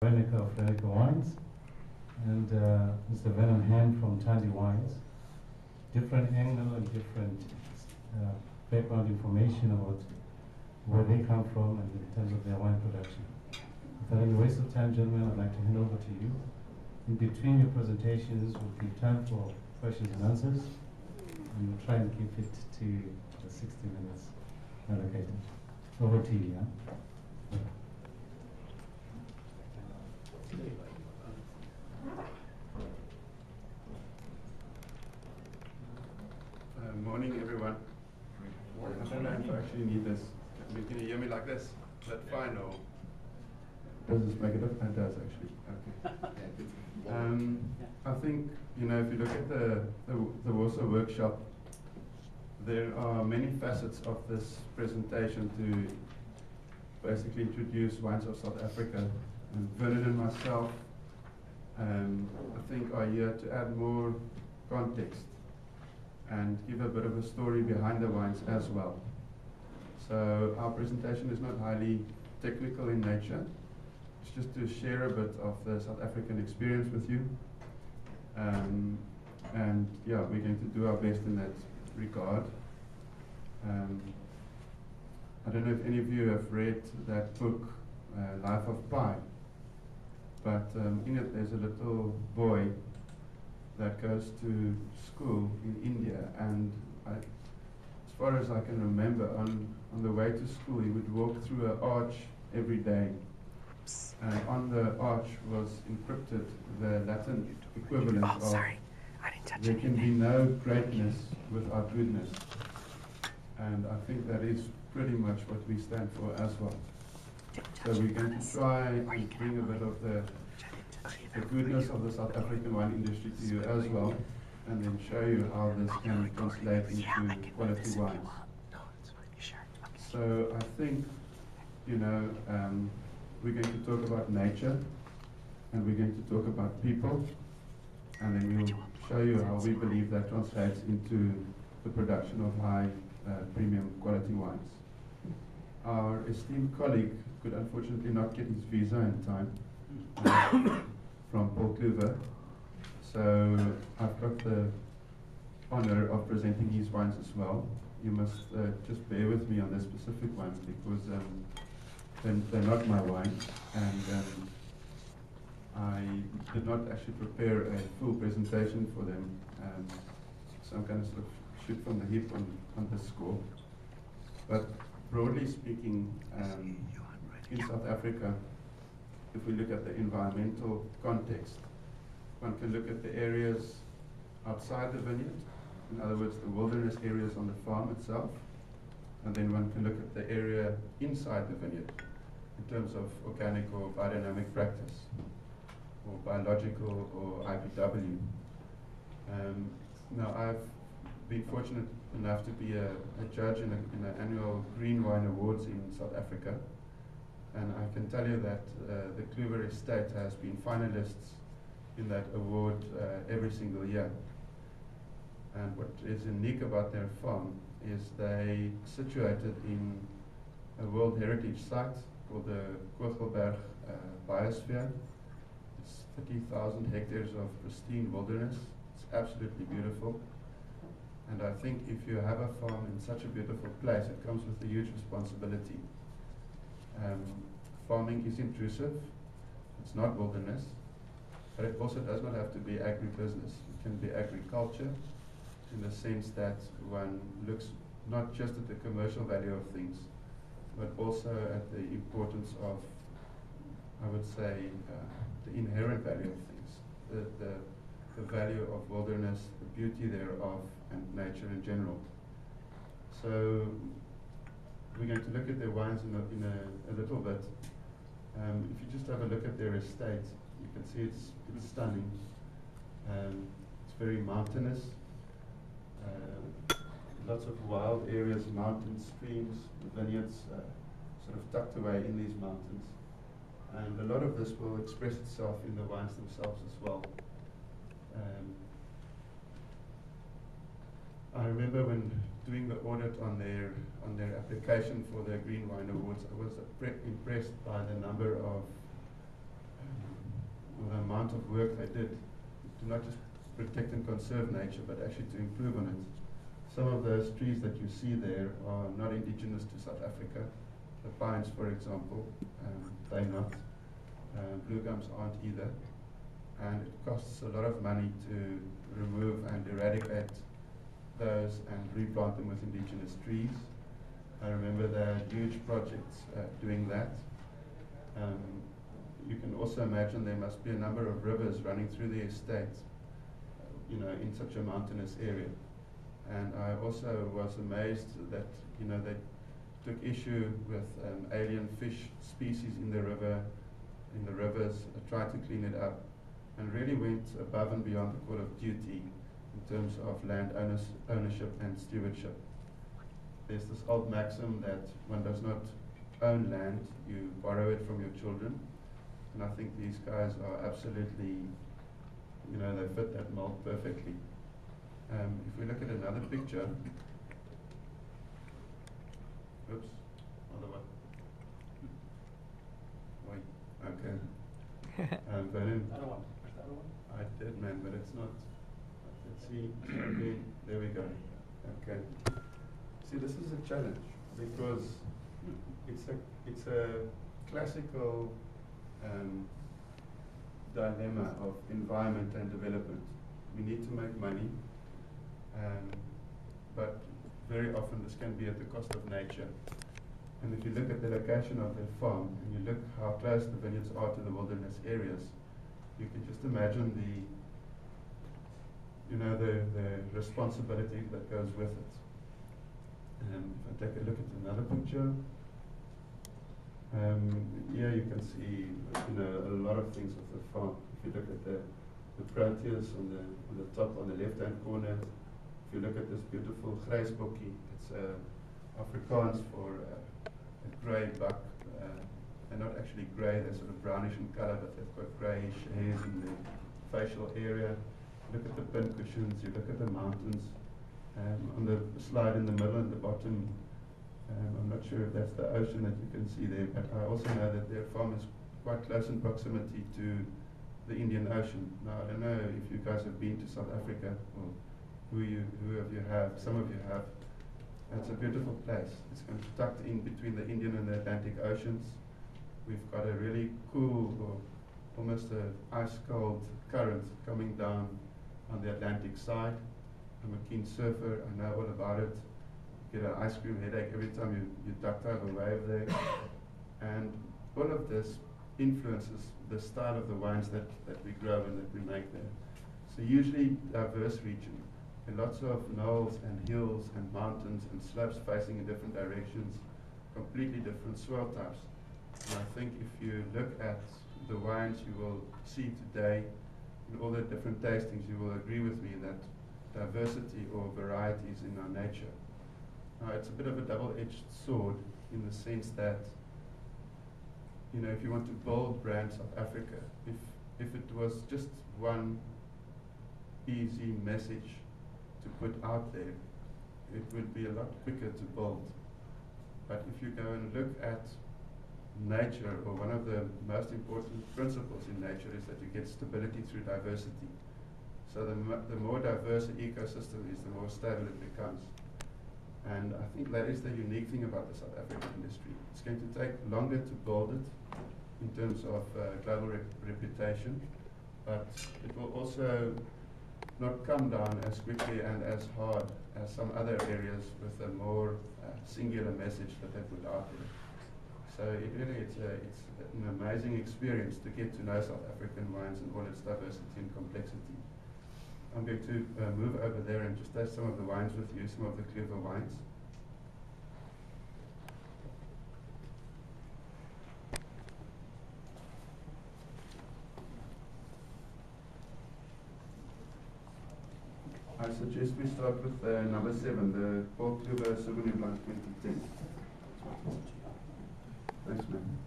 Veronica of Veronica Wines, and Mr. Vernon Hand from Tandy Wines. Different angle and different background information about where they come from and in terms of their wine production. Without any waste of time, gentlemen, I'd like to hand over to you. In between your presentations, will be time for questions and answers, and we'll try and keep it to the 60 minutes allocated. Over to you, yeah? Morning, everyone. I don't know if I actually need this. Can you hear me like this? Is that fine, or does this make a difference? It does, actually. Okay. I think, you know, if you look at the Warsaw workshop, there are many facets of this presentation to basically introduce wines of South Africa. And Vernon and myself, I think, are here to add more context and give a bit of a story behind the wines as well. So our presentation is not highly technical in nature. It's just to share a bit of the South African experience with you. And yeah, we're going to do our best in that regard. I don't know if any of you have read that book, Life of Pi, but in it there's a little boy that goes to school in India, and as far as I can remember, on the way to school he would walk through an arch every day, and on the arch was encrypted the Latin equivalent of "There can be no greatness without goodness," and I think that is pretty much what we stand for as well. So we're going to try and bring a bit of the goodness of the South African wine industry to you as well, and then show you how this can translate into quality wines. So I think, you know, we're going to talk about nature, and we're going to talk about people, and then we'll show you how we believe that translates into the production of high premium quality wines. Our esteemed colleague could unfortunately not get his visa in time. From Paul Kluwer. So I've got the honor of presenting his wines as well. You must just bear with me on the specific ones because they're not my wines, and I did not actually prepare a full presentation for them. So I'm going to sort of shoot from the hip on this score. But broadly speaking, in South Africa, if we look at the environmental context, one can look at the areas outside the vineyard, in other words, the wilderness areas on the farm itself, and then one can look at the area inside the vineyard in terms of organic or biodynamic practice, or biological or IPW. Now, I've been fortunate enough to be a judge in the annual Green Wine Awards in South Africa. And I can tell you that the Kluwer estate has been finalists in that award every single year. And what is unique about their farm is they situated in a World Heritage Site called the Kogelberg Biosphere. It's 30,000 hectares of pristine wilderness. It's absolutely beautiful. And I think if you have a farm in such a beautiful place, it comes with a huge responsibility. Farming is intrusive, it's not wilderness, but it also does not have to be agribusiness. It can be agriculture in the sense that one looks not just at the commercial value of things, but also at the importance of, I would say, the inherent value of things, the value of wilderness, the beauty thereof, and nature in general. So we're going to look at their wines in a little bit. If you just have a look at their estate, you can see it's stunning. It's very mountainous. Lots of wild areas, mountains, streams, the vineyards sort of tucked away in these mountains. And a lot of this will express itself in the wines themselves as well. I remember when doing the audit on their application for the Green Wine Awards, I was impressed by the number of amount of work they did to not just protect and conserve nature, but actually to improve on it. Some of those trees that you see there are not indigenous to South Africa. The pines, for example, they're not. Blue gums aren't either. And it costs a lot of money to remove and eradicate those and replant them with indigenous trees. I remember there are huge projects doing that. You can also imagine there must be a number of rivers running through the estate, in such a mountainous area. And I also was amazed that, they took issue with alien fish species in the rivers, tried to clean it up, and really went above and beyond the call of duty in terms of land ownership and stewardship. There's this old maxim that one does not own land, you borrow it from your children. And I think these guys are absolutely, they fit that mold perfectly. If we look at another picture, oops, other one. Wait, okay. Vernon, Other one. Where's the other one? I did, man, but it's not. Let's see. Okay, there we go. Okay. See, this is a challenge because it's a classical dilemma of environment and development. We need to make money, but very often this can be at the cost of nature. And if you look at the location of the farm and you look how close the vineyards are to the wilderness areas, you can just imagine the responsibility that goes with it. If I take a look at another picture, here you can see a lot of things with the farm. If you look at the proteus on the top on the left hand corner, if you look at this beautiful grijsbokkie, it's Afrikaans for a grey buck. They're not actually grey, they're sort of brownish in colour, but they've got greyish hairs in the facial area. Look at the pincushions, you look at the mountains. On the slide in the middle and the bottom, I'm not sure if that's the ocean that you can see there, but I also know that their farm is quite close in proximity to the Indian Ocean. Now, I don't know if you guys have been to South Africa, or who of you have, some of you have. It's a beautiful place. It's kind of tucked in between the Indian and the Atlantic Oceans. We've got a really cool, or almost an ice-cold current coming down on the Atlantic side. I'm a keen surfer, I know all about it. You get an ice cream headache every time you duck out a wave there. And all of this influences the style of the wines that we grow and that we make there. So usually diverse region. And lots of knolls and hills and mountains and slopes facing in different directions, completely different soil types. And I think if you look at the wines you will see today, in all the different tastings, you will agree with me that diversity or varieties in our nature. It's a bit of a double-edged sword in the sense that, if you want to build brand South Africa, if it was just one easy message to put out there, it would be a lot quicker to build. But if you go and look at nature, or one of the most important principles in nature is that you get stability through diversity. So the more diverse an ecosystem is, the more stable it becomes. And I think that is the unique thing about the South African industry. It's going to take longer to build it in terms of global reputation, but it will also not come down as quickly and as hard as some other areas with a more singular message that they put out there. So it's an amazing experience to get to know South African wines and all its diversity and complexity. I'm going to move over there and just taste some of the wines with you, some of the CLIP0013 wines. I suggest we start with number 7, the Paul Kluwer Sauvignon Blanc 2010. Thanks, man.